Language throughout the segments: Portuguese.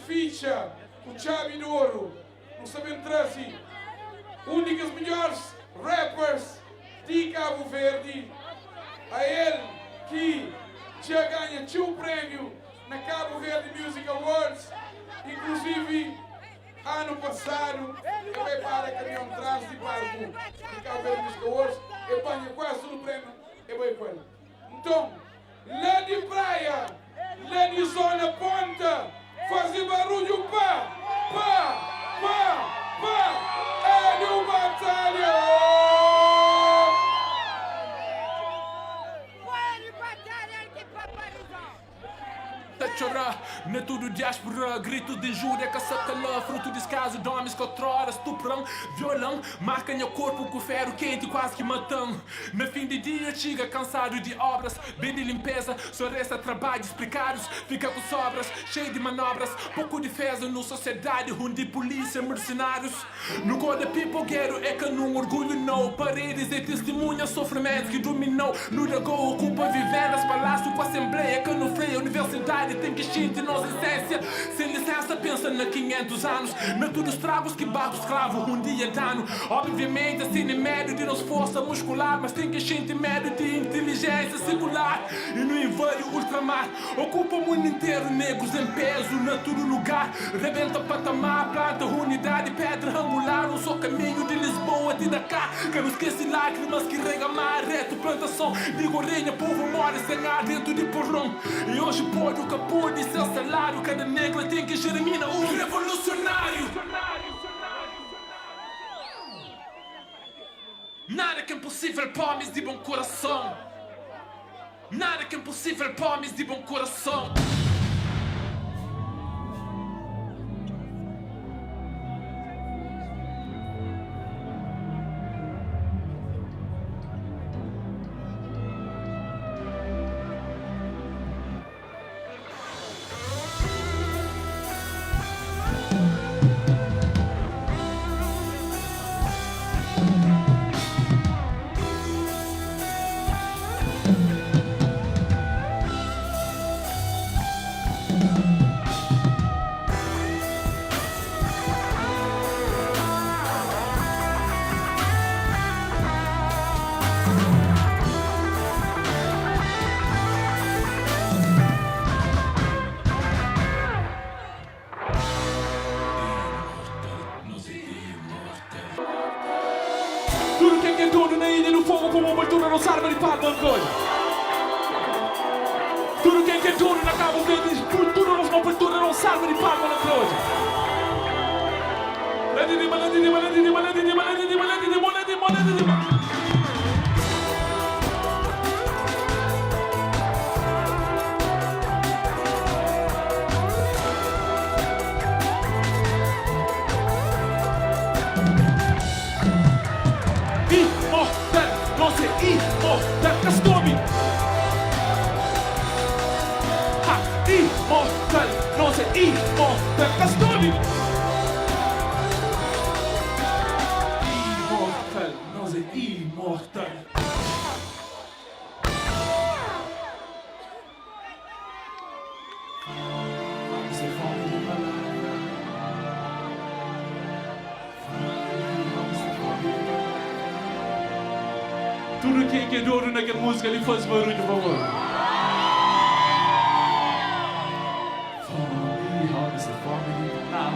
ficha, o Chave de Ouro, não sabemos trazer, únicas melhores rappers de Cabo Verde, a ele que já ganha um prêmio na Cabo Verde Music Awards, inclusive ano passado ele vai para caminhão trans de barco de Cabo Verde Music Awards e ganha quase todo o prêmio e vai para ele. Então, lá de praia, lá de zona ponta, fazer barulho pá, é de batalha! A chorar, não é tudo diáspora, grito de injúria, caça-calor, fruto de descaso, homens que outrora estupram, violão, marcam o corpo com ferro quente, quase que matam. No fim de dia chega cansado de obras, bem de limpeza, só resta trabalhos precários, fica com sobras, cheio de manobras, pouco defesa no sociedade, onde polícia, mercenários. No cor da pipogueiro é que num orgulho não, paredes e testemunhas, sofrimento que dominou, no dragão ocupa vivendas, palácio com assembleia, que no freio, universidade. Tem que extinguir nossa essência. Sem licença, pensa na 500 anos. Na tudo estragos que barro escravo um dia dano. Obviamente, assim nem médio de nossa força muscular, mas tem que extinguir médio de inteligência singular. E no inverno ultramar, ocupa o mundo inteiro, negros em peso, na todo lugar. Rebenta patamar, planta unidade, pedra angular. Um só caminho de Lisboa de Dakar. Que não esquece lágrimas que rega mar, reto, plantação de gorrinha, povo mora sem ar dentro de porrão. E hoje pode o capô de seu salário, cada negra tem que germinar um revolucionário. Nada que é impossível para homens de bom coração. Nada que é impossível para homens de bom coração. Tudo que é dono na ilha no fogo como uma altura não sabe de palma coisa. Tudo que é dono na Cabo Verde, tudo não altura não sabe de palma coisa. Não sei imortal costume. Imortal, não sei imortal costume. Imortal, não sei imortal. Tudo que é dono naquela música ele faz barulho, por favor. Fome, roda essa fome, não.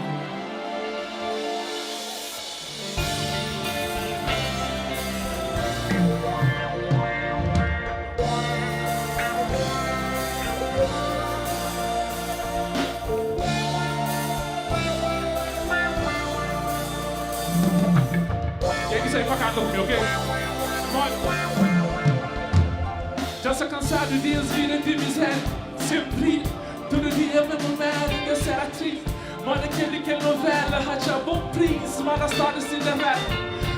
Quem quiser ir pra casa comigo, ok? Já sou cansado de as vidas de miséria. Sempre, todo dia mesmo merda. Eu ser atriz, mano, aquele que é novela. Racha bom príncipe, mas a história de Cinderela.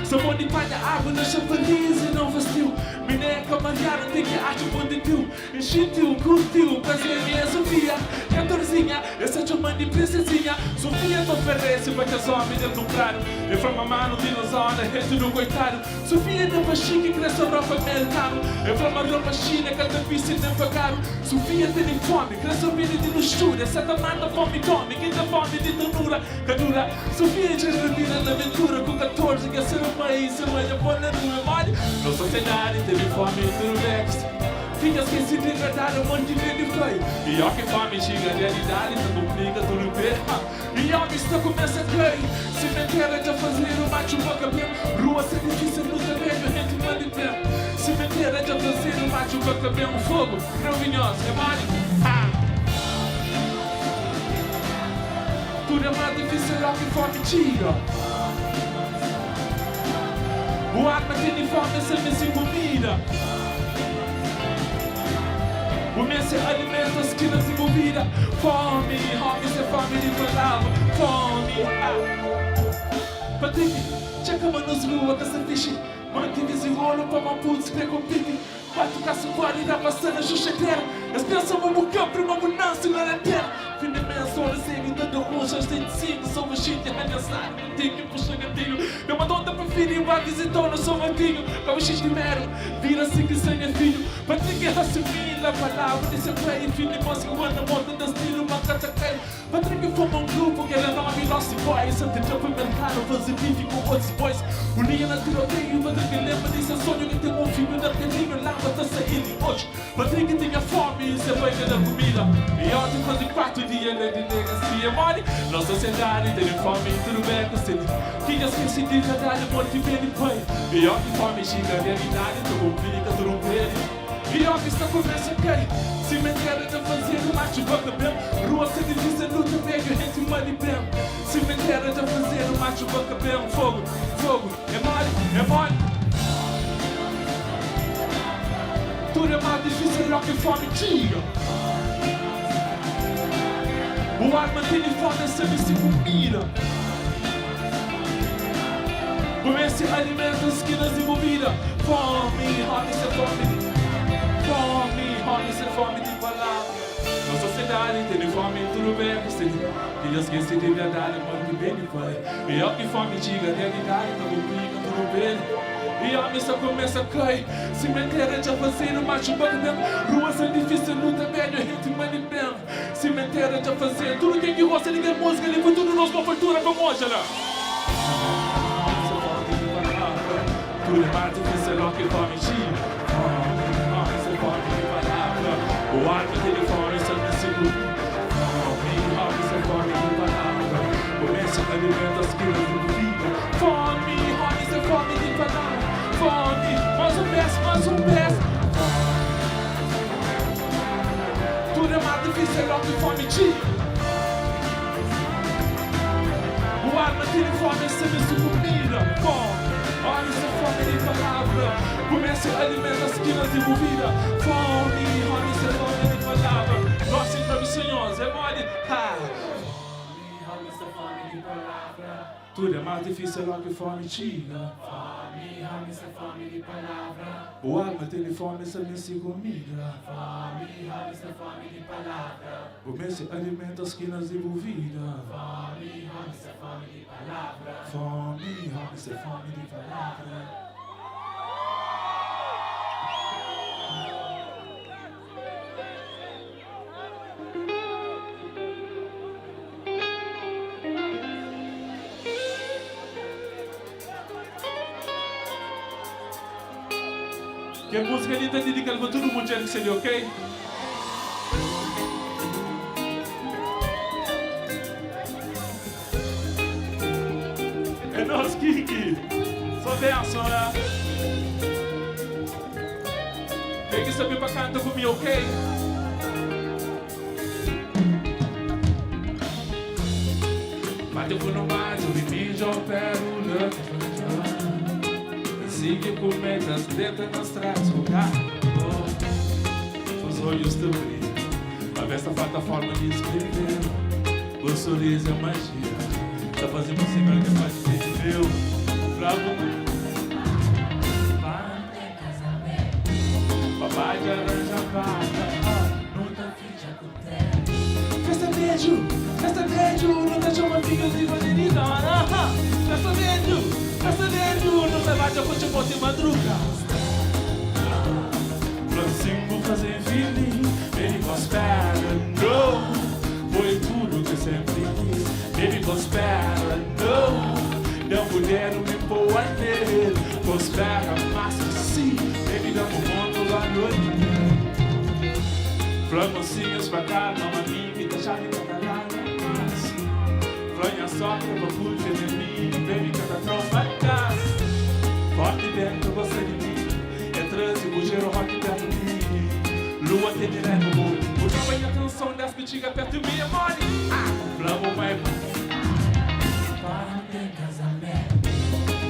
Sou bom de palha, água na chapeliz e não vestiu. Mineca, Mariana, tem que arte bom de tu. Enchitiu, curtiu, prazer, minha Sofia. Cantorzinha, essa é chamando de princesinha. Sofia. Sofia te oferece para que as homens dentro do claro. E from a mano de nos zona, rede do coitado. Sofia não faz chique, cresce a roupa americano. E from a roupa china, que é difícil nem pagado. Sofia tem fome, cresce a vida de luxúria. Santa manda fome, come, quem dá fome de ternura. Cadura, Sofia já revira na aventura. Com 14, que é ser um país, se olha por na rua. Mole, não sou cenário, teve fome e tudo next. Filhas que se degradaram, um monte de foi. E ó que fome chega a realidade, não duplica tudo bem. E ó que está começa a cair. Cemitério de fazer o macho boca bem. Rua sem difícil, luz a velho, gente manda bem. Cemitério de fazer o macho boca bem. Um fogo, cravinhoso, é mole. Tudo é mais difícil, ó que fome tira. O arma tem fome, sem comida. O mês se alimenta, as esquinas envolvidas. Fome, home, se fome de palavra. Fome, Patrick, checa-me nos ruas que essa ficha. Mantive esse rolo para uma puta, se com pique. Bate o caço fora e dá passando a chucheteira. Eles pensam uma boca para uma bonança na lanterna. Finalmente, horas sem vida de hoje, as tem de cinco, sou uma shit, arranhaçado, não tenho que puxar gatinho. Meu madonna preferiu a visitar, não sou mantinho. Como xixi de mero, vira assim que sem é filho. Patrick é assumir a palavra, desse play, filho de música, o ano morto, das tiro, uma cataqueira. Patrick forma um grupo que era nome, nosso boy. Santa Jump mercado, fazer bife com outros boys. O Lia na tiroteio, Patrick lembra desse sonho que tem um filho da terrinho, lá para sair de hoje. Patrick tinha fome, isso é banho da comida. E ontem fazer 4 dias de delegacia, mole. Nossa sociedade tem fome, tudo bem com você. Que as que se diz a verdade, morte bem de pai. E ontem fome chega a realidade, tu complica, tudo bem. E ó que está começa a cair. Cemitério de fazer o macho boca bem. Rua sem difícil, luta bem, gente mole bem. Cemitério de fazer o macho boca bem. Fogo, fogo, é mole. Tudo é mais difícil, ó que fome tira. O ar mantém fome, sempre se comida. Comer se alimenta, esquinas envolvidas. Fome, home, se fome. Fome, sem fome de palavra. Nossa sociedade tem fome, tudo bem com você. E eu esqueci de verdade, mano, que bem me foi. E ó que fome diga, a realidade não complica, tudo bem. E a missa começa a cair. Cemitério já fazer o macho boca bem. Rua sem difícil, luta velho, gente manda bem. Cemitério já fazer tudo quem que gosta de ter música, ele foi tudo nos uma fartura como hoje, né? Tudo é mais difícil, ó que fome diga. O ar do telefone só me segura. Fome, sem fome de palavra. Começa a alimentar as quilos do vida. Fome, sem fome de palavra. Fome, mais um peço. Tudo é mais difícil, é que fome tira. O ar do telefone só me comida. Fome. Olha essa fome de palavra. Começa a alimentar as quinas envolvidas. Fome, olha essa fome de palavra. Nossa improvisações, é mole. Fome, olha essa fome de palavra. Tudo é mais difícil do que fome tira. Fome, olha essa fome de palavra. O alma tem fome, essa me comida. Fome, olha essa fome de palavra. Começa a alimentar as quinas envolvidas. Fome, olha essa fome de palavra. Fome, olha essa fome de palavra. Que a música ali está dedicada para todo mundo que se deu, ok? É nós, Kiki. Só benção, né? Quem que sabe para cantar comigo, ok? Bateu por no mais, eu me já opero o love. Sigue por metas, tenta nas traz lugar. Os olhos tão brilham, a vesta falta a forma de escrever. O sorriso é magia, tá fazendo possível que faz ser meu. Bravo, papai de aranja vaca, nunca fiz acontece. Festa beijo. Festa dentro, não te chama filho de bandeira. Festa dentro, não te bate com tipo de madruga. Francisco fazer feliz, ele prospera, não. Foi tudo que sempre quis, ele prospera, não. Não puderam me pôr a nele, prospera, mas que sim, ele dá pro mundo a noite. Flamocinhas pra cá, não a mim, me deixar de catalar, mas Flanha só que eu vou fugir de mim, baby, canta tromba casa. Forte dentro você de mim, é trânsito, o cheiro rock perto de mim. Lua tem direto no mundo, o nome e a canção das bexigas perto de mim, é mole. Flamo vai para não ter casamento,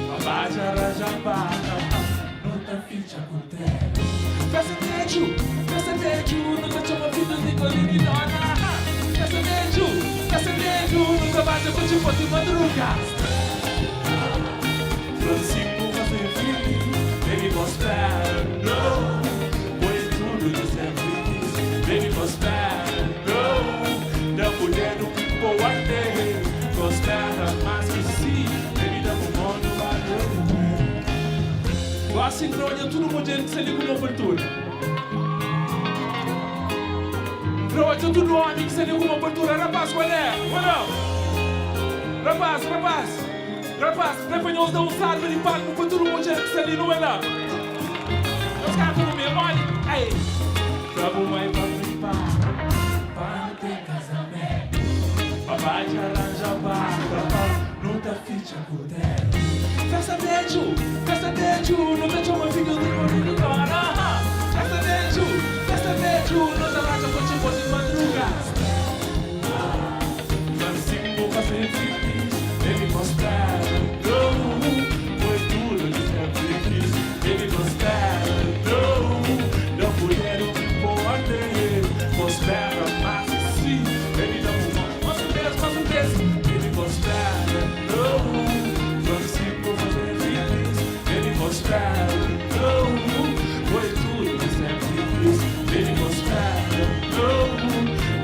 babade arajabá, não tá ficha com terra. Festa dentro, nunca tinha uma vida de colinidona. Festa dentro, nunca bate com tipo de madruga. Francisco fazer feliz, baby prospera, não. Foi tudo que sempre quis, baby prospera, não. Não puderam me pôr a terra, prospera, mas que sim, baby dá pro mundo valeu. A sincronia, todo mundo que se liga uma abertura. Não, tudo no homem que se liga uma abertura. Rapaz, qual é? Rapaz, prepanhou-os da usada de palco para todo mundo que se liga, não é lá? Os caras estão no meio, olha. Aí. Trouble vai para limpar, para não ter casamento. Papai te arranja barra, não tá ficha por dentro. Festa dentro, não te chama filho de barulho agora. Festa dentro, não te bate com tipo de madruga. Francisco fazer feliz, ele prospera, não. Foi tudo que sempre quis, ele prospera, não. Não puderam me pôr a terra, prospera, mas sim, ele dá mais um beijo, ele prospera, não. Francisco fazer feliz, ele prospera, não. Foi tudo que sempre quis, ele prospera, não.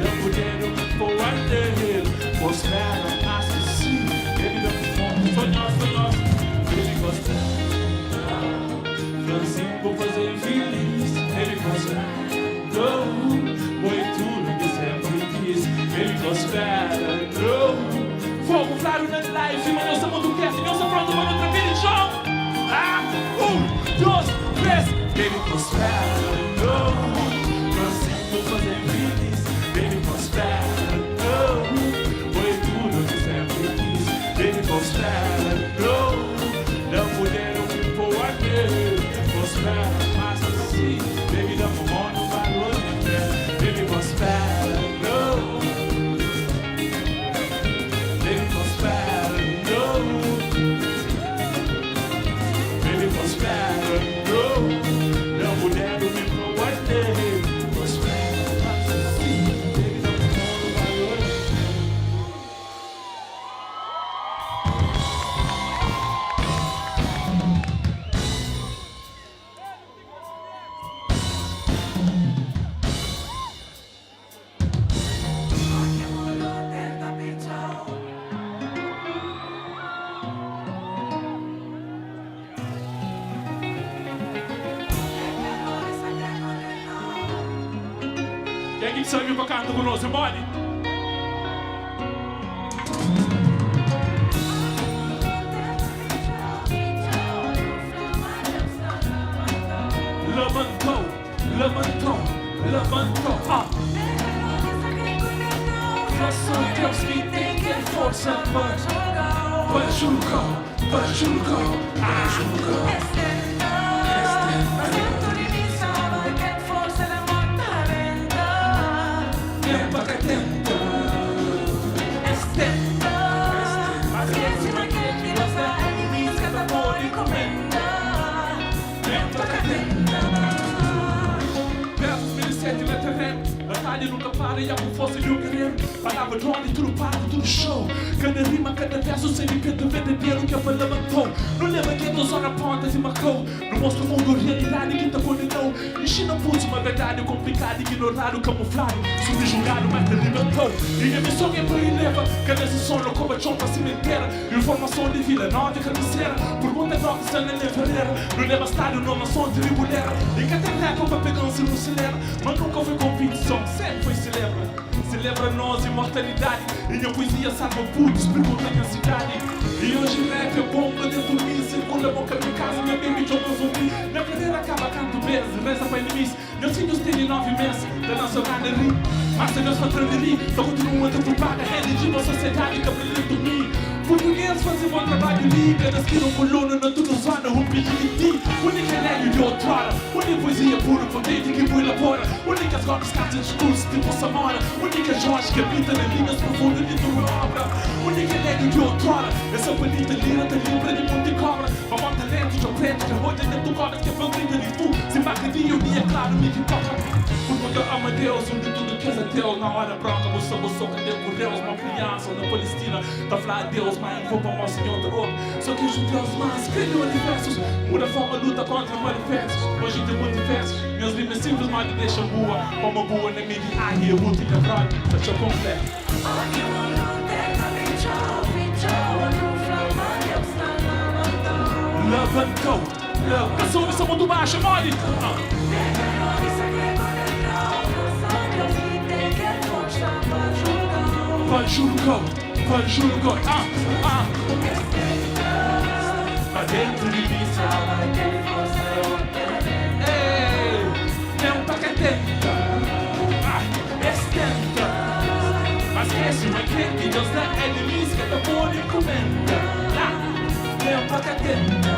Não puderam me pôr a terra, prospera, mas que sim, ele dá fome, foi nós, ele prospera. Francisco fazer feliz, ele prospera, não. Foi tudo que sempre quis, ele prospera, não. Fogo claro na live, mas nós estamos do cast, nós estamos prontos para outra vida, show! 1, 2, 3, ele prospera, não. Francisco fazer feliz, ele prospera, não. Foi tudo que sempre quis, ele prospera, não. Não puderam me pôr a terra, prospera, mas assim, baby, dá pro mundo valor de pé, ele prospera, não. Ele prospera, não. Ele prospera, não. Não puderam me pôr a terra, prospera, mas assim, baby, dá pro mundo valor de pé. Quem sabe pra cantar conosco, mole? Levantou, Só Deus que tem força para julgar. Nunca para e a força de um guerreiro. Palavra drone, tudo para, tudo show. Cada rima, cada verso, sem repito, verdadeiro que eu levantou. Não lembra que eu só na ponta e marcou. Não mostra o mundo, realidade que tá condenou. Ensina putz, uma verdade complicada, ignorado, camuflado, subjugado, mas te libertou. E a missão é para ele leva, cadê esse sono como a chompa cimenteira? Informação de Vila Nova e Cabeceira. Pergunta qual que está na nevareira. Não leva estádio, não nação de ribulera. E que até rap para pegar um no celera. Mas nunca foi competição, sempre foi celebra nós imortalidade. E minha poesia salva putos, pergunta minha cidade. E hoje rap é bomba dentro de mim. Circula a boca minha casa, minha baby joga zumbi. Minha carreira acaba canto beijo, reza para inimigos. Meus filhos têm 9 meses da nossa galeria. Mas se Deus vai transferir, só continua a ter propaga. Religião da sociedade que aprendeu de mim. Português fazem bom trabalho, liga. Das que não coluna, não tudo zona, um pedido de ti. Única légio de outrora, única poesia pura, potente que boi labora. Únicas golpes, cartas de discurso, tipo Samora. Única Jorge que habita nas linhas profundas de tua obra. Única légio de outrora, essa bonita lira, te livra de monte cobra. Vamos talento, já preto, que roda dentro do cobra, que é favorita de tu. Se marcadinho, o dia claro, me que toca. Porque eu amo a Deus, onde tudo que é teu. Na hora branca, você cadê por Deus? Uma criança na Palestina, tá falando a Deus, mas vou para o Senhor da roupa. Só que os judeus mais criam universos. Muda a forma, luta contra manifestos. Hoje tem multiversos. Meus rimas simples, mas me deixam boa. Como boa na minha área, eu vou te lembrar. Deixa eu completo. Levantou, canção de São do Baixo, mole! Vai julgar, Pra dentro de mim não toca tenta, estenta. Mas esquece uma que Deus dá inimigos que tá por encomenda. Não toca tenta.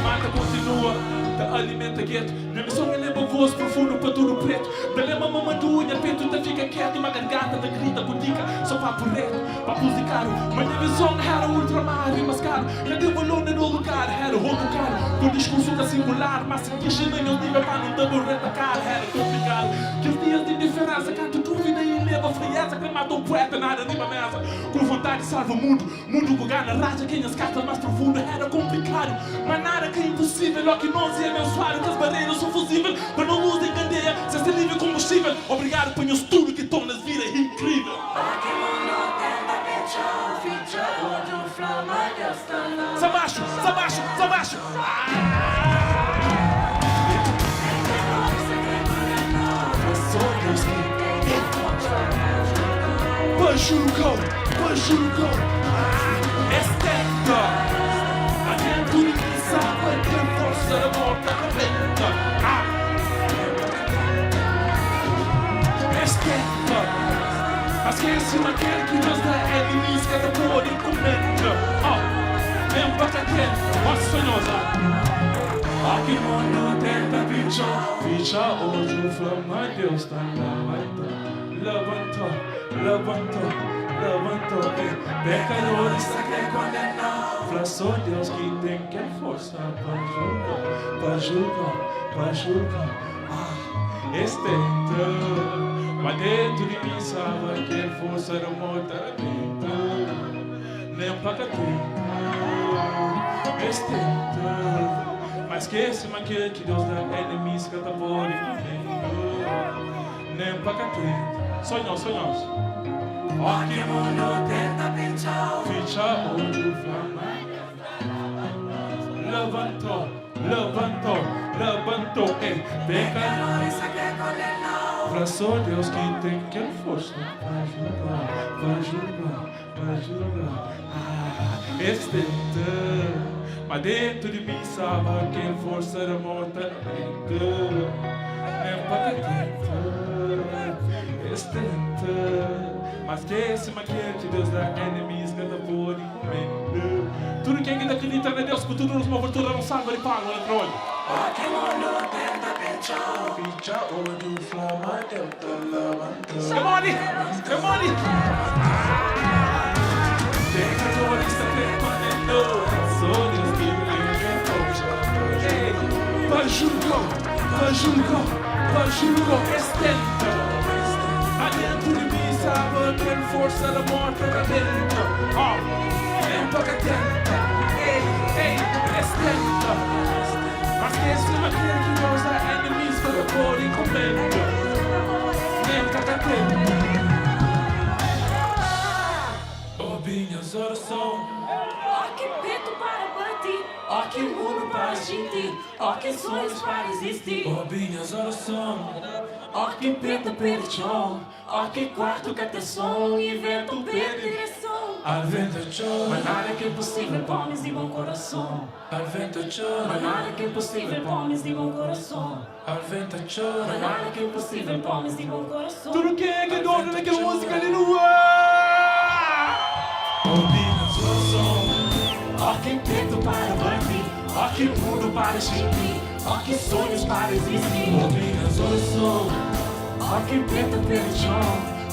Mata continua, te alimenta gueto. Minha missão é levar voz profundo para tudo preto. Da lema mamadunha, peito te fica quieto. Uma garganta te grita com dica, só papo reto, papo zicaro. Mas minha visão era ultramar e mascaro. Cadê o valor no lugar? Era outro cara. Com discurso da singular, mas se queixa nem eu diga para não double retacar. Era complicado. Que os dias de diferença, canto dúvida e leva frieza. Que mata um poeta, nada nem uma mesa. Com vontade salva o mundo. Mundo com gana, raja quem as cartas mais profundas. Era complicado, mas nada que é impossível. Ó que nós é meu suário, que as barreiras são fusíveis. Para não luz em candeia, se é livre combustível. Obrigado por meus tudo que torna as vidas incrível. Sabaixo, sabaixo, sabaixo. Bajulcão, bajulcão. Estenta. Dentro de mim sabe que a força da morte arrebenta. Estenta. Mas que esse maquete que Deus dá é inimigos que tá por encomenda. Vem pra cá dentro, ó sonhosa. Aqui mundo tenta ficha hoje o flama Deus tá levantou, levantou, levantou. Pecadores está quer condenar. Fala só Deus que tem que força para julgar, para julgar. Estenta, mas dentro de mim sabe que força da morte nem para estenta. Mas que esse maquia que Deus dá é inimigos que tá por nem para cá. Sonhos. Ó que mundo tenta ficha o flama. Levantou, pecadores a quer condenar. Pra só Deus que tem que força para julgar. Estenta, mas dentro de mim sabe que força da morte nem para estenta. Mas que esse maquete Deus dá inimigos que tá por encomenda. Tudo quem ainda acredita em Deus, com tudo nos move, tudo não salva de pago, olha para olho. Aqui mundo tenta ficha hoje o flama Deus tá levantando. Come on! Pecadores está condenando. Só Deus que vai julgar, estenta. Adentro de mim sabe que a força da morte arrebenta. Nem toca tenta, ei, estenta. Mas que esse maquia que Deus dá inimigos que eu por encomenda. Nem toca tenta. que mundo para existir, ó que sonhos para existir. Ó minhas orações, Ó que preto perdição, ó que quarto que até som e vento preto direção. al vento ciò, Mas nada que é impossível, pommes de bom coração. al vento ciò, Mas nada que é impossível, pommes de bom coração. al vento ciò. Mas nada que é impossível, pommes de bom coração. Tudo quem é que é dono daquela música ali no ar? Ó minhas orações, Ó que preto para bandir, ó que mundo para existir, ó que sonhos para existir. ó minhas orações, Ó que preto perdição,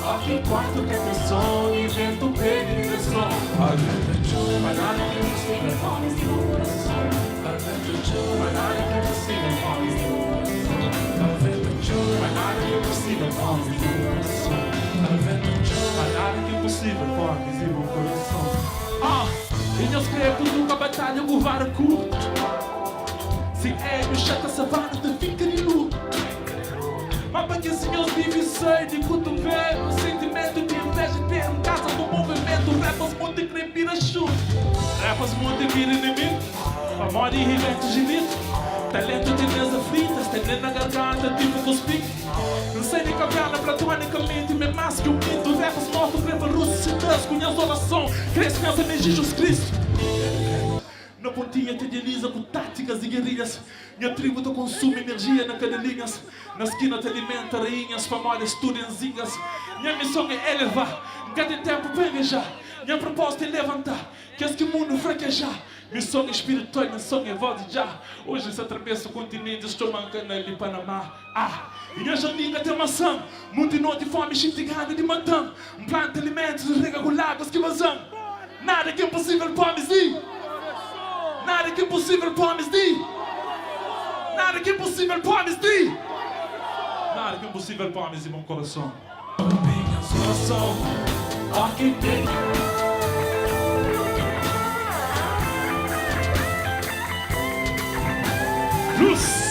ó que quarto que até som e vento preto direção. al vento ciò, Mas nada que é impossível, pommes de bom coração. al vento ciò, Mas nada que é impossível, pommes de bom coração. al vento ciò, Mas nada que é impossível, pommes de bom coração. al vento ciò. Mas nada que é impossível, pommes de bom coração. E meus crepos nunca batalham com vara curto. Se é meu chata savana, tu fica de luto. Mas para que assim meus vivem sai de cotovelo, sentimento de inveja ter em casa do movimento. Rappers muito crepira chuta, rappers muito vira inimigo. Amor e reverte de litro, talento de mesa fritas, tendendo na garganta tipo cuspir. Não sei nem cabana platonicamente, me mais que um mito. Rappers mortos, creva russo, se das cunhas oração, cresce pensa em Jesus Cristo. Na pontinha te delisa com táticas e guerrilhas. Minha tribo te consome energia na cadelinhas. Na esquina te alimenta rainhas, famosas turenzinhas. Minha missão é elevar, cada tempo peguejar. Minha proposta é levantar, que esse mundo fraquejar. Missão espiritual, missão é voz de já. Hoje se atravessa o continente, estou mancando ali Panamá. E a janinga tem maçã, multidão de fome, xintigada de matã. Planta alimentos, rega com lagos que vazam. Nada que é impossível para me. Nada que é impossível para me. Nada que é impossível para me. Nada que é impossível para me, bom coração. Ó minhas orações, Ó que preto. Luz!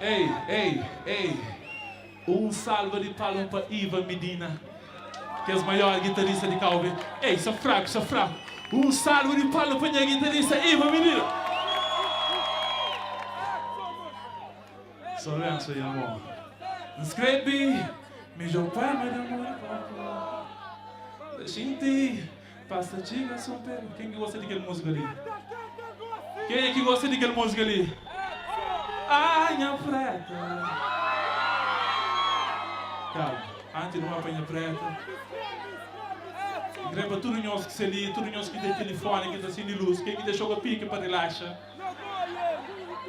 Ei, salve de palmas para Ivan Medina, que é o maior guitarrista de Calvin. Ei, sou fraco. Salve de palmas para a guitarrista Ivan Medina. Sou lenço e amor. Escrevi, me pai, mas amor, da gente, passa diga, São Pedro. Quem que gosta daquela música ali? Quem é que gosta daquela música ali? Ai, minha preta. Calma, antes de uma panha preta. Greba tudo nós que se ali, tudo nós que tem telefone, que está sem luz. Quem que deixou a pique para relaxar?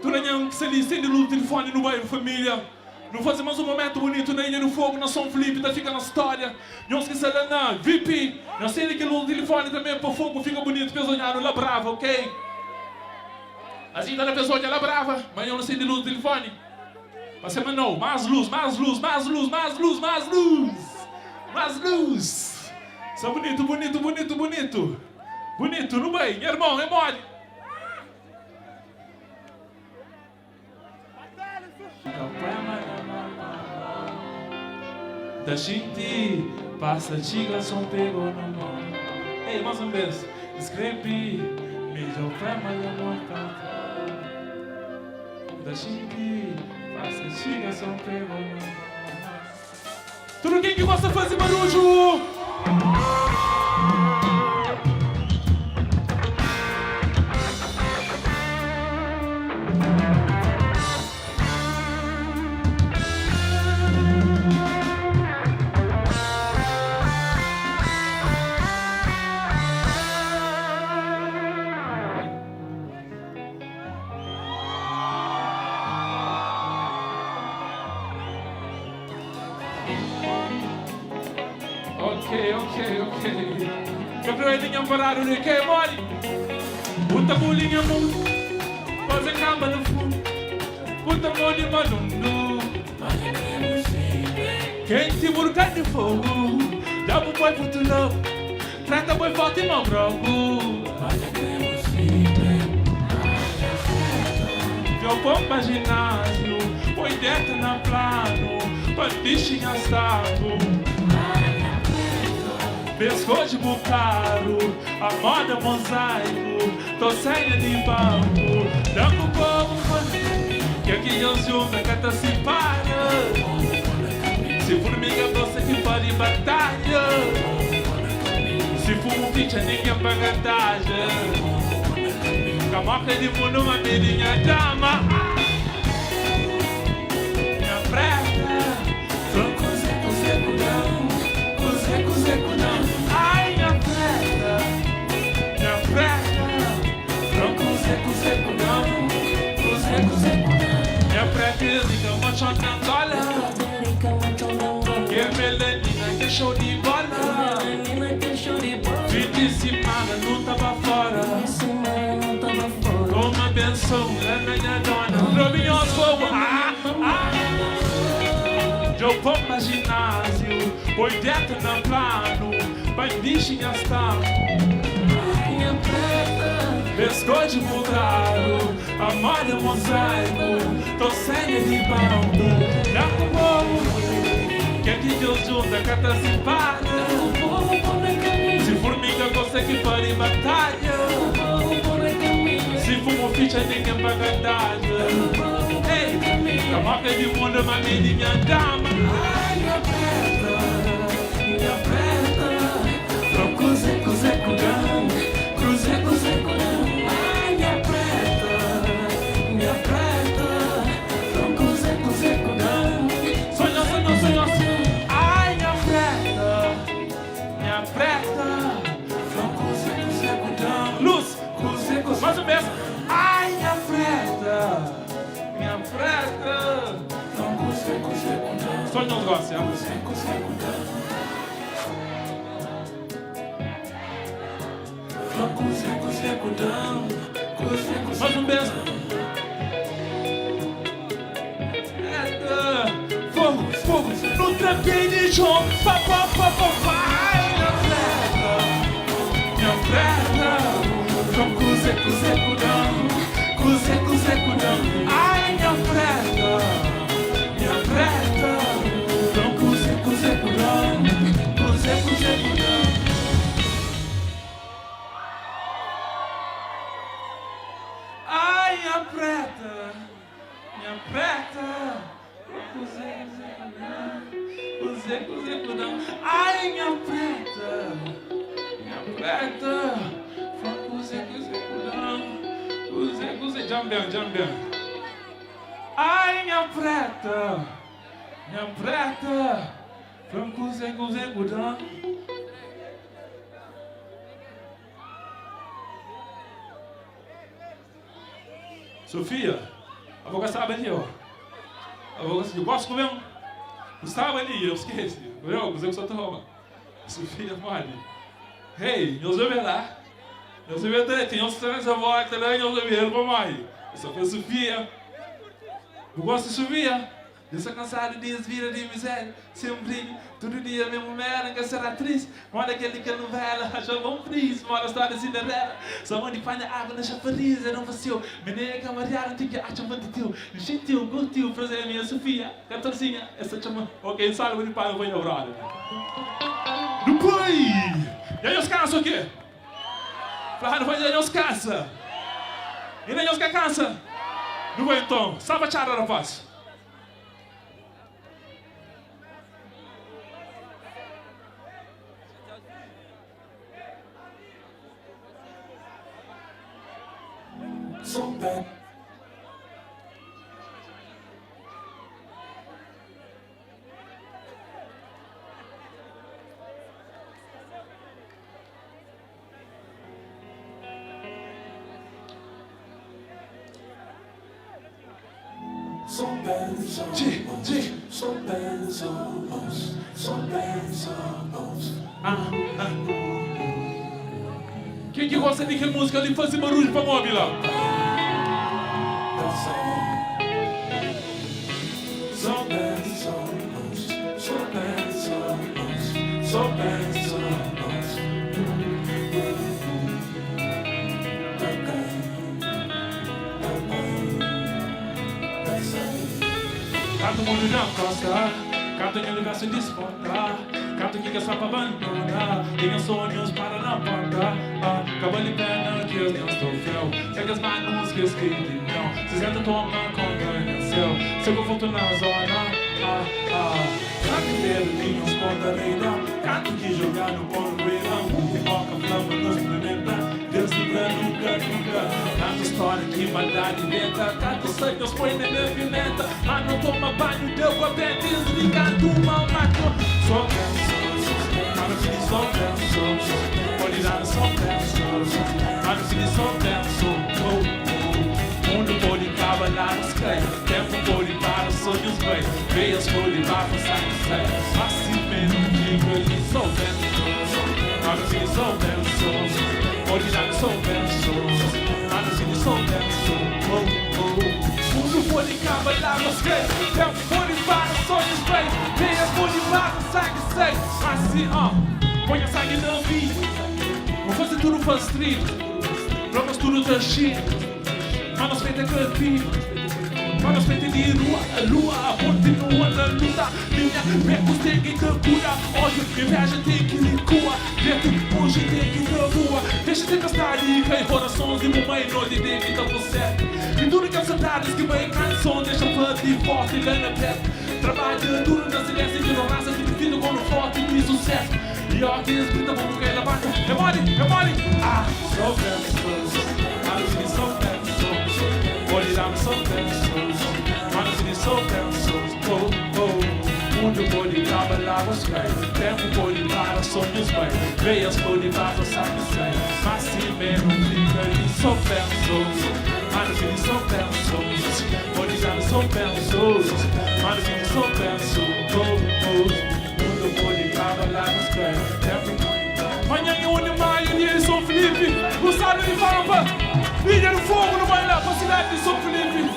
Tudo nós que se ali, sem luz, telefone no bairro, família. Não fazer mais um momento bonito na Ilha do Fogo, na São Felipe, tá fica na história. Nós que se ali na VIP. Nós sei que o telefone também para fogo fica bonito, pesonhado, lá brava, ok? Assim tá na pessoa que ela brava, mas eu não sei de luz do telefone. Mas você não, mais luz. Só bonito. Bonito, não bem, meu irmão, é mole. Da gente, passa diga, São pegou no mão. Ei, mais uma vez, escrevi, melhor pra amor, da gente, passa diga, São pegou no mão. Tudo quem que gosta de fazer barulho? Eu creio em parado de que mole. Puta bolinha muito. Fazer cama no fundo. Puta mole madundu. Quem te burca de fogo. Diabo boy puto love. Trata boy forte e não broco. Eu vou pra ginásio. Põe dentro na plano. Pandichinha estado. Pescoço bucaro, a moda mosaico, tô saindo de banco, dando um povo, que aqui eu sou da cata se para. Se formiga você que pode batalha, se fumo ficha ninguém paga taxa. Camoca de mundo uma mirinha dama. Minha preta, franco seco seco não, seco seco não. Ai, minha preta, franco seco seco não, seco seco não. Minha preta liga uma chota na tola, que melanina que show de bola. Fim de semana não tava fora, uma benção é minha dona. Robinhos fogo, eu vou pra ginásio, põe dentro na plano, bandichinha está. Pescoço mudado, a moda mosaico, tô sem de baldo. Dá pro povo, que aqui Deus junta, cata se para. Se formiga consegue para em batalha, se fumo ficha ninguém paga taxa. Ei, camoca de mundo, uma menina dama. Ai, minha preta, franco seco seco não, cruzeco seco não. Ai, minha preta, franco seco seco não. Sonho, sonho, sonho, sonho. Ai, minha preta, franco seco seco não. Luz, cruzeco, mais ou menos. Ai, minha preta, franco seco seco não. Sonho não gosta, é seco seco não. Franco seco não. Mais um beijo. Fogo, fogo, no trampinho de chão. Pá, pá, pá, pá, vai. Minha preta, franco seco seco não. Seco seco não. Ai, minha preta, franco seco seco não. Seco seco não. Ai, minha preta, franco seco seco não. Seco seco não. Ai, minha preta, franco seco seco não. Jambian. Ai, minha preta, franco seco seco não. Sofia, a boca estava ali, ó. A boca eu posso comer um? Estava ali, eu esqueci. Eu usei o seu toma. Sofia, mole. Hey, eu sou lá. Eu sou verdade, tem uns três avós também, eu sou ver para mãe. Eu sou Sofia. Eu gosto de Sofia. Eu sou cansado de vida de miséria. Sempre, todo dia, minha mulher quer ser atriz. Mora aquele que novela, achou bom feliz. Mora a história de Cinderela. Só onde panha água na chafariz, era um vazio. Menina camarada, tem que achar muito teu. Gentil, curtiu, prazer, minha Sofia. Cantorzinha, essa chama. Ok, salve de pai, eu vou ir orar. Depois! E aí os caras o quê? Fala, não vai dizer os caça. E nem os que cansa. Não vai então. Salva a chara, rapaz. So bad. Quem que gosta daquela música ali, fazer barulho pra móvel lá? So bad, so close. So bad, so close. So bad, so close. Canto mundo na costa, canto em lugar sem despontar. Canto que só pra abandonar. Tenho sonhos para na porta. Cavalo e perna que eu não estou fiel. Segue as manos que eu escrevi não. Se senta toma com ganho no céu. Se eu volto na zona. Canto inteiro tinha uns ponta-reina. Canto que jogar no pão reirão. Pipoca, flama, nos planeta. Deus livra nunca, nunca. Canto história que maldade inventa. Canto sangue, os põe na minha pimenta. Mas não toma banho, deu com a pé. Desligado, mal matou. Só I'm feeling so down, so body down, so down, so I'm feeling so down, so mundo pode cabalar nos cães, tempo pode para os sonhos bem, veias pode para o sangue, assim mesmo digo ele so down, I'm feeling so down, so body down, so down, so I'm feeling so down, so mundo pode cabalar nos cães, tempo pode para os sonhos bem, veias pode para o sangue, assim, põe a sangue na vida. Vou fazer tudo para street. Provas tudo da shit. Manos feita campi. Manos feita de rua. A lua, a continua na luta. Minha becos tem que cura. Ódio, inveja tem que licua. Dentro, hoje tem que rua. Deixa de gastar e cair corações de mamãe. Não de David, então você. E tudo que as saudades que vem canção. Deixa forte e forte e ganha pé. Trabalha duro na silêncio de ignorância. Dividido com o forte e sucesso. E ó, que escrita vamos cair na barca. É mole, é mole. So bad, so I'm feeling so bad, so body down, so bad, so I'm feeling so bad, so mundo pode trabalhar os pés, tempo pode para sonhos bem, veias pode para o sangue sai, mas se mesmo fica ali so bad, so I'm feeling so bad, so body down, so bad, so I'm feeling so bad, so mundo pode trabalhar nos pés, tempo. Manhã em 1 de maio, dia de São Felipe, o sábado de Farpa, Ilha do Fogo no bailão, pra cidade de São Felipe.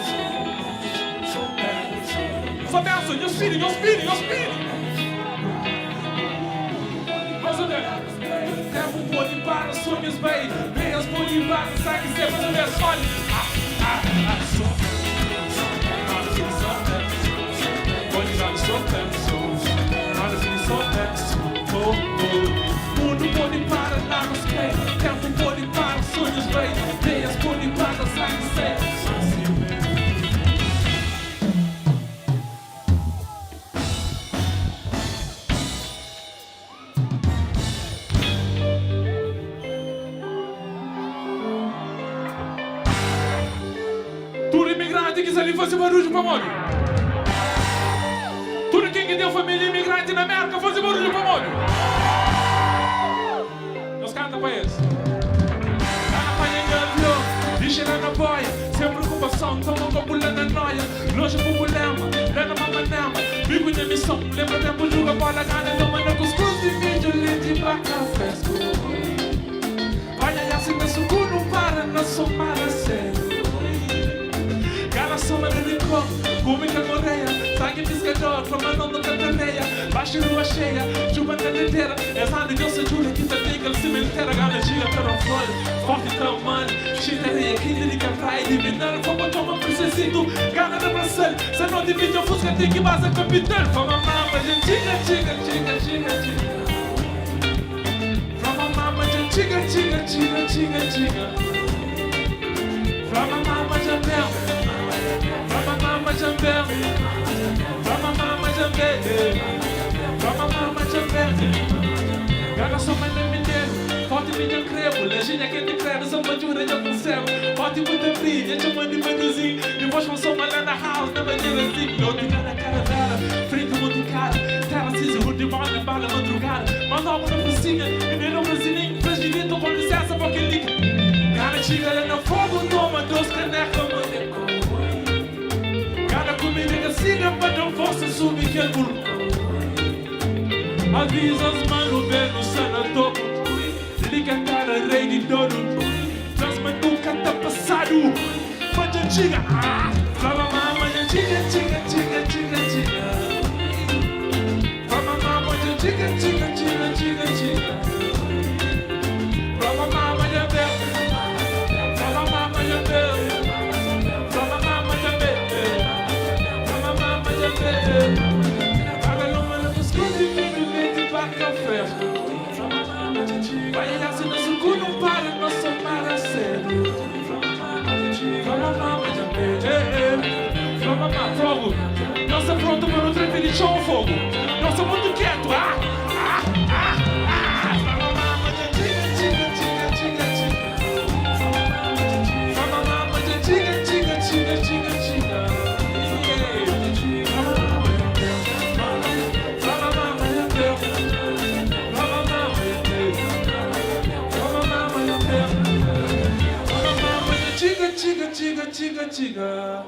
Só dança, you're speeding. Mas o tempo pode para sonhos bem, veias pode para sangue sempre no meu sonho. Mundo pode para lá nos pés, tempo pode para sonhos bem, veias pode para sangue sempre. Tudo imigrante que ali fazer barulho pra molho. Tudo quem que deu família imigrante na América fazer barulho pra molho. Nós canta pra eles. Tá na panha avião, lixa na boia. Sem preocupação, tão louca pulando a noia. Longe pro problema, lendo uma manema. Vivo de missão, lembra tempo, joga bola, gana. Não manda cuscuz de vídeo, lindo de vaca, fresco. Olha, e assim, meu suco não para, não sou sério. Soma de licor, cúmica correia, sangue piscador, comandando cantaneia, baixa lua cheia, chuva cadeteira, exame que eu sou Júlia, que tem que cemitério, gana gira para o folho, forte calmando, chitaria, quinta de praia, divinar, como toma processito, gana de Brasil, se não divide a fusca, tem que base capitão, fama mama, chiga, fama mama, chiga, fama mama, janela. Mama Jambel, Gaga só mais nem mineiro, forte minha crebo, legenda quem te creve, só uma jura já concebo, forte muita brilha, chama de menuzinho, depois com só malha na house, na banheira assim, não tem na cara dela, frente muito cara, terra cinza, rude bala, bala madrugada, mas logo na cozinha, e nem no brasilinho, faz direito com licença porque liga, cara chega no fogo, toma 2 canecas, mano. Cada comida siga para não possa subir que é vulcão. Avisa as manos, vendo sana topo. antiga cara rei de dono. Transma nunca tá passado. Mas antiga, fala mama, antiga, antiga, antiga, antiga, antiga. Fala mama, antiga, antiga, antiga, antiga, antiga. Fala mama, antiga. Fala mama, antiga. Fala mama, antiga. Fala mama, antiga. Vai olhar se nosso cu não para, nosso mar é sério. Vamos lá, mas já vem. Vamos lá, fogo. Não se pronto para o trem de show, fogo. Não sou muito quieto, Vamos lá, mas já diga, diga, diga, diga, diga. Vamos lá, mas já diga, diga, diga, diga, diga. Tiga, tiga, tiga.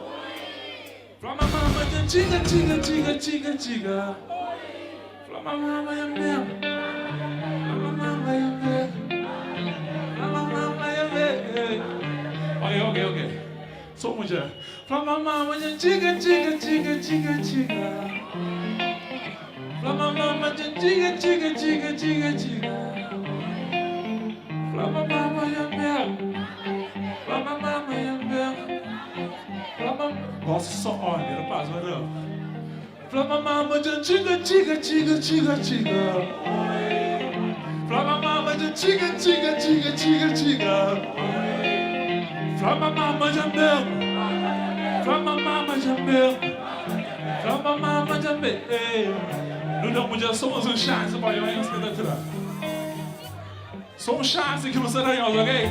From my mama, tiga, tiga, tiga, tiga, tiga. From my mama, I'm there. From my mama, I'm there. From my mama, I'm there. Okay. So much. From my mama, tiga, tiga, tiga, tiga, tiga. From my mama, tiga, tiga, tiga, tiga, tiga. From my mama, I'm there. From my mama, I'm there. Nossa, só olha, rapaz, olha. From my mama, tiga, tiga, tiga, tiga, tiga. From my mama, tiga, tiga, tiga, tiga, tiga. From my mama, jambel. From my mama, jambel. From my mama, jambel. Não podia, somos um chance, pai, eu ainda estou somos chance que você não é, ok?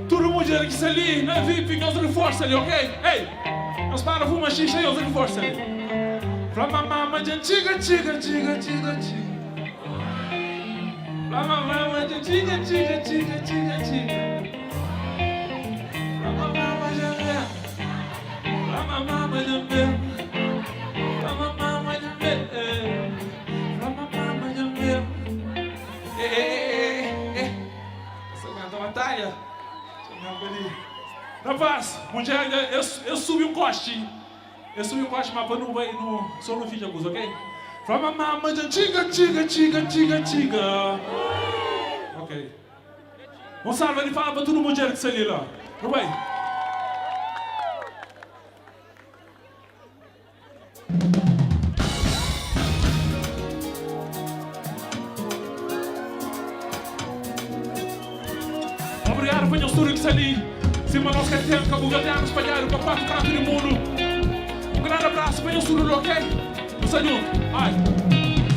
Todo mundo que está ali, não é VIP, nós reforça ali, ok? Ei, nós para fumar xixi e nós reforça ali. From my mama, tiga, tiga, tiga, tiga, tiga. From my mama, tiga, tiga, tiga, tiga, tiga. From my mama, jambel. From my mama, jambel. From my mama, jambel. From my mama, jambel. Você aguenta a batalha? Rapaz, eu subi um coste. Eu subi um coste, mas não vai só no vídeo alguns, ok? From my mama, tiga, tiga, tiga, tiga, tiga. Ok. Gonçalo, ele fala pra todo mundo que está ali lá. Não vai? Obrigado por o que está ali. Cima nós queremos que o governo espalhar para 4 cantos do mundo. Um grande abraço para o Sururu, ok? Um saludo. Ai.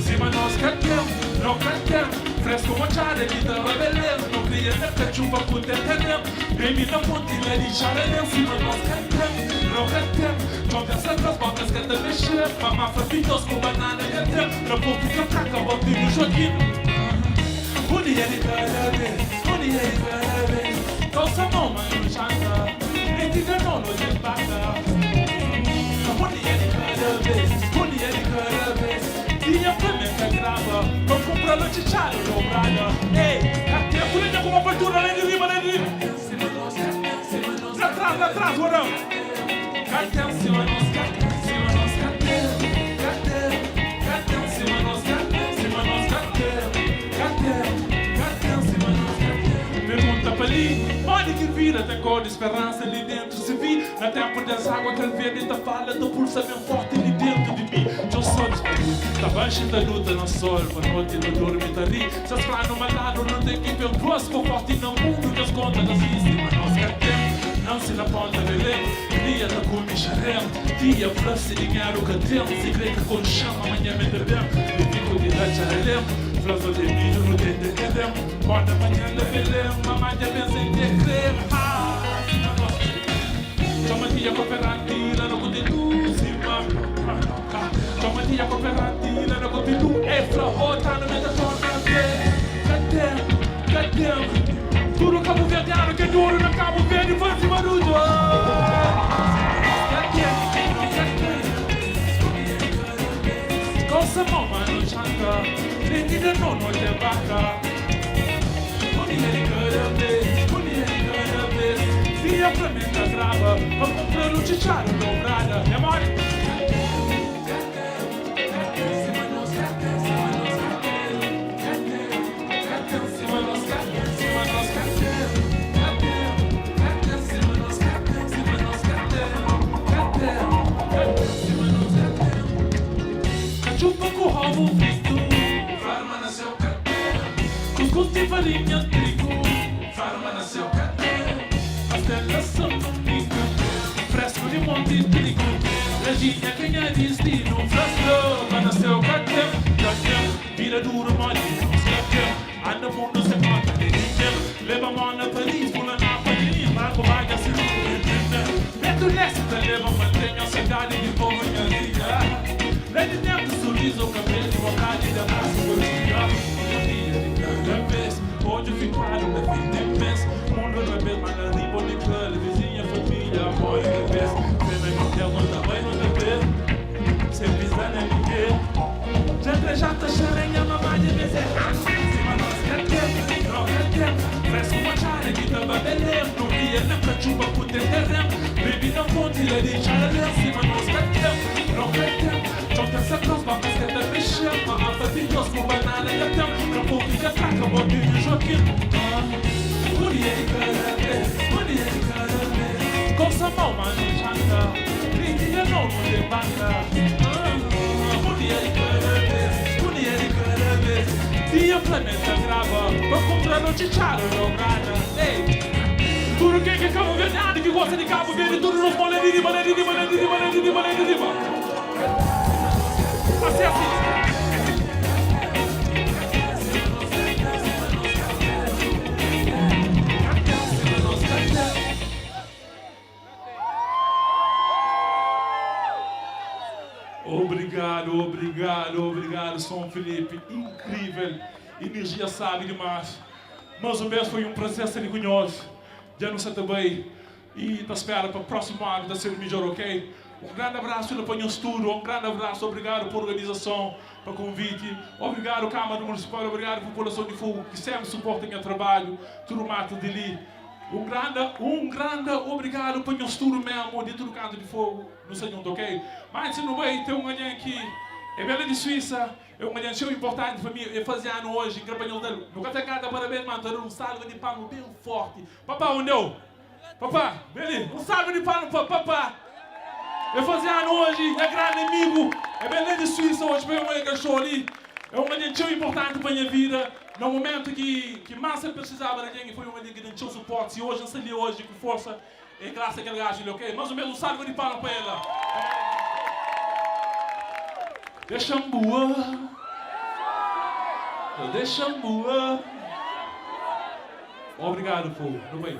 Cima nós queremos, não queremos. Fresco machado, ele dá beleza. Não cria nada, chuva com terreno. Baby, não pontilha de charelém. Cima nós queremos, não queremos. Conversa das bocas que te mexer. Mamá favitos com banana que tem. Não pouco que eu taca, bote no joguinho. Um dia de cada vez, um dia de cada vez. Cosa mama non chanta, e ti danno non ti basta. Un dia di cada vez, un dia di cada vez. Dia per me che grava, non compra lo cicciaro, lo braga. Ehi, a te pure come apertura le riva. Atrás, guarda. Attenzione, olha que vira, tem cor de esperança ali dentro. Se vi na tempo das águas, aquele verde da fala do pulsa bem forte ali dentro de mim. Eu sou despedido, tá baixo da luta no sol, para noite não dorme, tá ali. Se as pranas no malado, não tem que ver o gosto forte no mundo, que as contas assim, cima nós queremos. Não se na ponta de lembro, dia da com bicharel, dia plus dinheiro que temos, segredo com chama, amanhã me bebemos, e fico de dar charelemo. Flauta de milho no dente de creme. Borda manhã de belém. Mamãe já pensa em ter creme. Chama tia cooperativa no conteúdo. Chama tia cooperativa no conteúdo. É flor, tá no meio da torta. Cadê? Tudo Cabo Verdeano que duro no Cabo Verde. Faz barulho. Cosa mamma non chanta, prendi da nonno te bacca. tremenda grava, pra comprar o chicharro dobrada. Demônio! Cachupa com o rabo visto, farma nasceu carteira. Cuscuz de farinha de trigo, farma nasceu carteira. Pastelas são misto, fresco de monte de trigo. Regina quem é destino, fresco, nasceu carteira. Vira duro, mole, anda mundo sem conta de ninguém. Leva a mão na Paris, pula na Paris, marco vaga se não meto nessa, leva mantenha a cidade de povo em alegria. Lady dentro do sorriso, cabelo, vontade de abraço, gordinha. Um dia de cada vez, hoje eu fico claro na fim de mês. Mundo outra vez, mas na riba de clube, vizinha, família, amor e bebês. Pena em hotel, não também não deve. Sem pisar nem ninguém. Já tá charenha, mamãe de bezerra. Cima nós quer tempo, não quer tempo. Fresco uma chara que tava beleza. No dia na cachupa com terreno. Baby não conta, ele de chara. Cima nós quer tempo, não quer tempo. Jonta essa cruz, mas que tá mexendo. Uma alta de Deus com banana e até um pouco de ataca, botinho Joaquim. Mulher de cada vez. Com essa mão, mas não chanta. Brinquinha não, não levanta. Mulher de cada vez. Dia planeta grava, pra comprar o chicharro dobrada. Ei, tudo quem que Cabo Verde, que gosta de Cabo Verde, tudo nos moledos de assim, assim. Obrigado, São Felipe, incrível, energia sabe demais. Mas o mês foi processo vergonhoso, já não sei também, e te espero para o próximo ano de ser melhor, ok? Grande abraço para o estudo, grande abraço, obrigado por organização, pelo convite, obrigado Câmara Municipal, obrigado por população de Fogo, que sempre suporta o meu trabalho, tudo mato de ali. Grande obrigado para o estudo mesmo, de tudo canto de Fogo, não sei onde, ok? Mas se não vai, tem um ganhão aqui, é Bela de Suíça, é um ganhão importante para mim, eu fazia ano hoje, em Grabanhão dele. Nunca tem cada parabéns, mano, um salve de palmo bem forte. Papá, onde eu? Papá, Beli, um salve de palmo para papá. Eu fazia ano hoje, é grande amigo, é Bela de Suíça hoje, foi um show ali. É um ganhão importante para a minha vida. No momento que mais eu precisava de alguém, foi um ganhão que não tinha suporte. E hoje, eu saí hoje com força, é graças àquele gajo, ok? Mais ou menos um salve de palmo para ela. Deixa-me boa. Obrigado, povo. Não vai.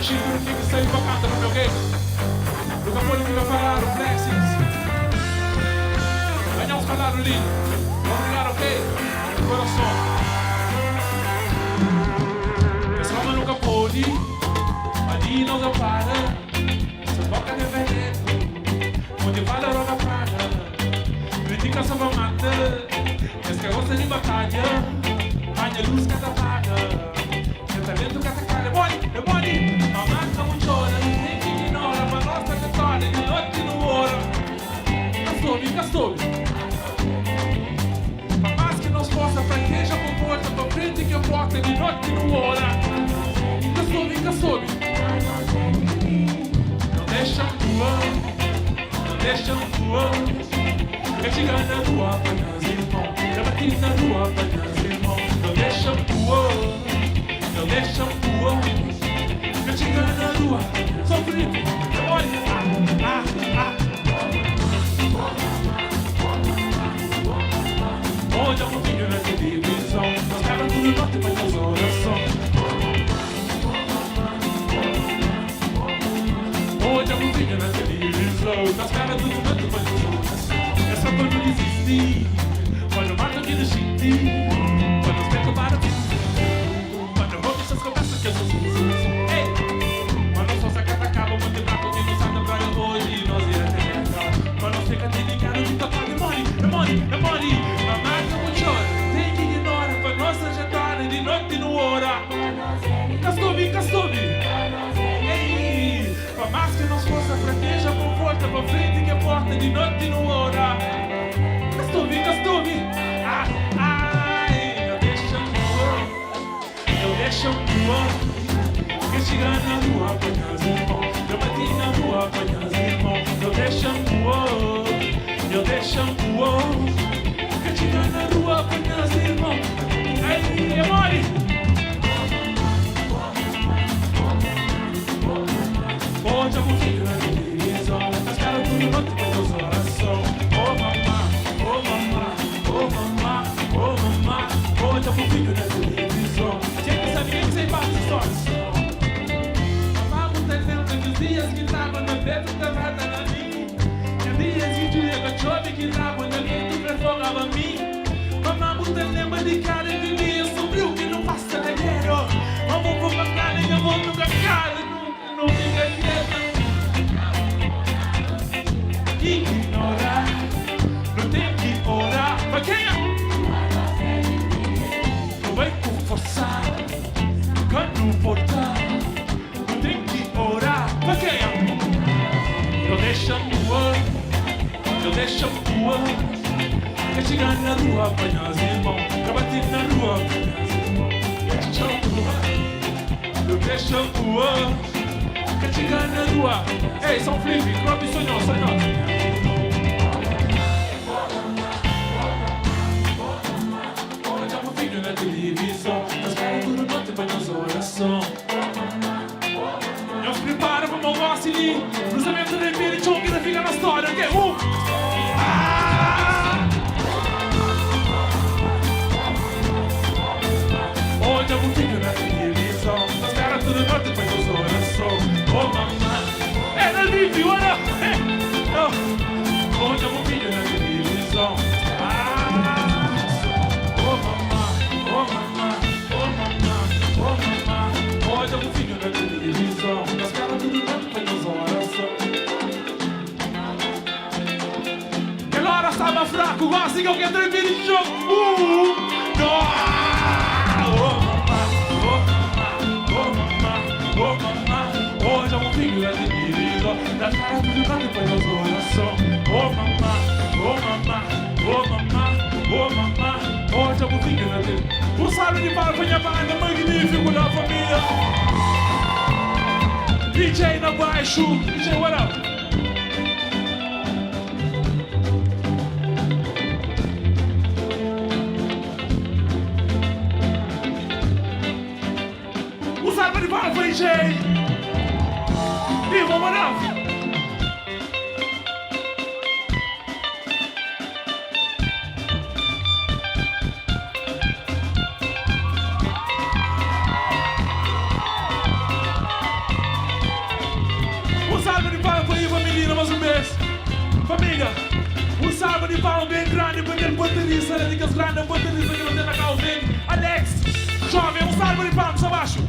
Tudo que saiu pra casa no meu game. Nunca pode me falar o blessings. Ganhar os falaram ali. Obrigado, ok? De coração. Essa alma nunca pode. Ali não se para. Se boca de veneno. Onde fala roga praga. Critica só pra matar. Mas que gosta de batalha. Manha luz que apaga. Senta dentro que atacalha. Demônio! A marca não chora, nem que ignora, pra nossa trajetória, de noite e no hora. Castou. A mais que nos possa, fraqueja por porta, pra frente que eu porta, de noite e no hora. Castou. Não deixa tua. Eu te ganho na rua, apanhas irmão. Eu bati na rua, apanhas irmão. Não deixa tua. Eu te ganho na rua, São Felipe, olha, Hoje é um vídeo na televisão, nós caras tudo norte, mas as orações. Hoje é um vídeo na televisão. televisão. Das caras tudo noite põe nas oração. É só quando desistir, quando mata aqui no chiti, quando os pecos para quando eu roubo essas conversas que eu sou ei, quando só sacata acaba, muito prato de não sabe pra eu hoje, nós irá ter quando fica te ligado de tocar de money. A marca muito chora, tem que ignorar pra nossa trajetória de noite no hora. Castume, ei, pra mais que nós força fraqueja, conforta pra frente que a porta de noite no hora. Castume, ai, eu deixo que chega na rua apanhar as irmãos, eu bati na rua apanhar as irmãos, eu deixo que chega na rua apanhar as irmãos, ai, amore. Hoje eu vou ficar na televisão, as caras tudo noite com meus oração. Oh mamá, hoje eu vou ficar na televisão. Gente, sabia que sem parte histórias. Mamá, muito exemplo que os dias que tava no peito cavada na mim. E dias que tu ia chove que tava no gueto prefogava a mim. Mamá, muito lembra de cara de dia sombrio que não passa de dinheiro. Vamos por uma cara e eu vou nunca cara. Não fica quieta. Ignorar, não tem que orar. Mas quem é? Não vai com forçar, quando voltar. Não tem que orar. Mas quem é? Eu deixo o ano. Quer chegar na rua, apanhar as irmãos. Quer bater na rua, apanhar as irmãos. Eu deixo o ano. Quer chegar na rua. Ei, São Felipe, Clube sonhou. Hoje eu vou ficar na televisão, as caras tudo noite pra nas orações. Eu se preparo pra meu gosto ali, cruzamento de mim e chongue da fica na história, ok? Hoje eu vou ficar na televisão, as caras tudo noite pra nas orações. Oh mamãe, é na livre, olha! Hoje eu vou ficar na televisão. Hoje eu vou ficar na televisão. As caras tudo noite pra nas orações. Aquela hora estava fraco, gosta que eu quero tremer de jogo. Hoje eu vou ficar na televisão. Das caras tudo noite pra nas orações. Oh mamá. Hoje eu vou ficar na televisão. Um salve de palmas pra minha banda magnífico da família. DJ na baixo. DJ, what up? Um salve de palmas pra DJ. E vamos lá. Família, um salve de palmas bem grande para aquele baterista, né? Aqueles grandes bateristas que não tem na casa dele. Alex, jovem, um salve de palmas abaixo.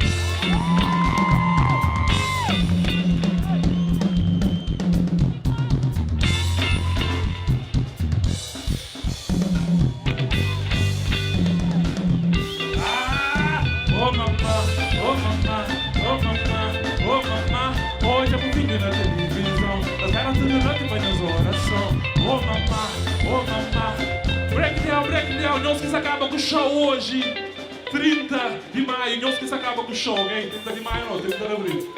Hoje eu vou ficar na televisão. As caras tudo noite pra nas orações. Oh mamá. Break down. Não se acaba com o show hoje. 30 de maio. Não se acaba com o show, ok? 30 de maio não, 30 de abril.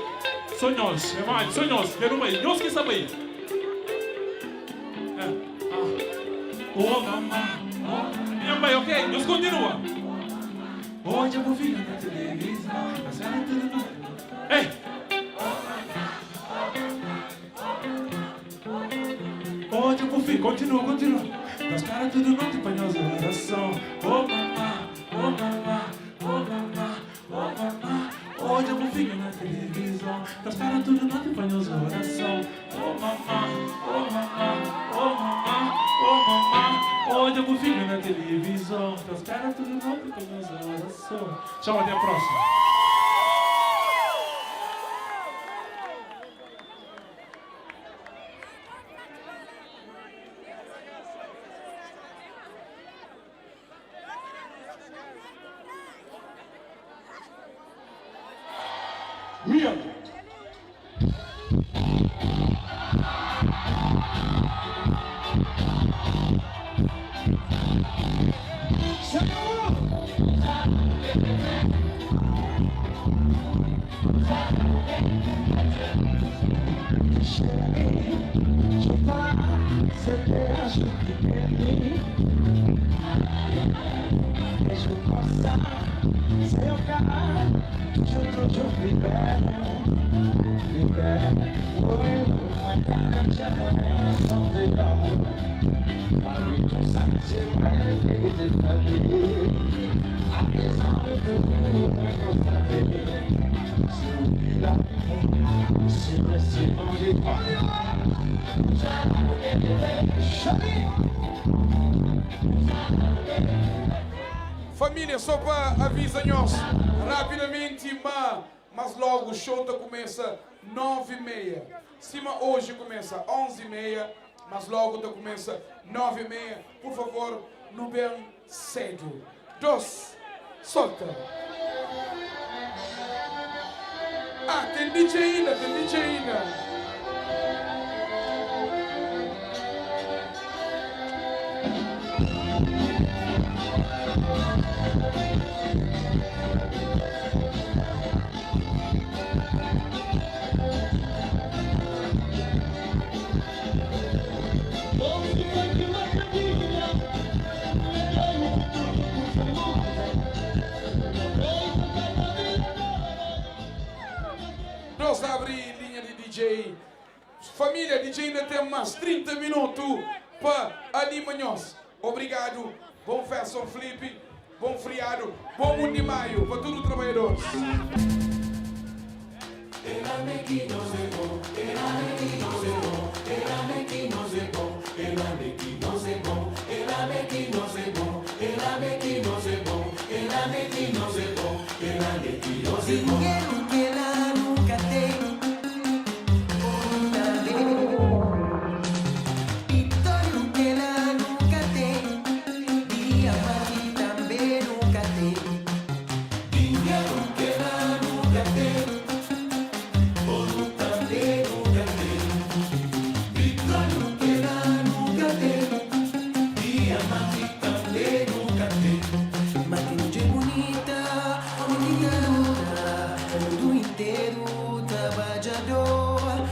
Sonhos, é mais, sonhos. Quero mais. Não se sabe. Oh mamá. Minha mãe, ok? Nós continua. Hoje eu vou ficar na televisão. As caras tudo noite. Ei! Hoje eu vou ficar, continua. Das caras tudo noite pra nas orações. Oh mamá. Hoje eu vou ficar na televisão. Das caras tudo noite pra nas orações. Oh mamá. Tchau, até a próxima. Miam. Família, só para avisar-nos rapidamente, mas logo o show começa 9h30. Cima hoje começa 11h30, mas logo começa 9h30. Por favor, não bem cedo. 2, solta. Ah, tem DJ ainda. Nós abrimos linha de DJ. Família, DJ ainda tem mais 30 minutos para animar-nos. Obrigado. Bom festa, Flip. Bom feriado. Bom 1 de maio para todos os trabalhadores. Dinheiro que ela nunca tem, vitória que ela nunca tem, diamante também nunca tem. Dinheiro que ela nunca tem, ouro também nunca tem, vitória que ela nunca tem, diamante também nunca tem. Mas que noite bonita, onde mundo inteiro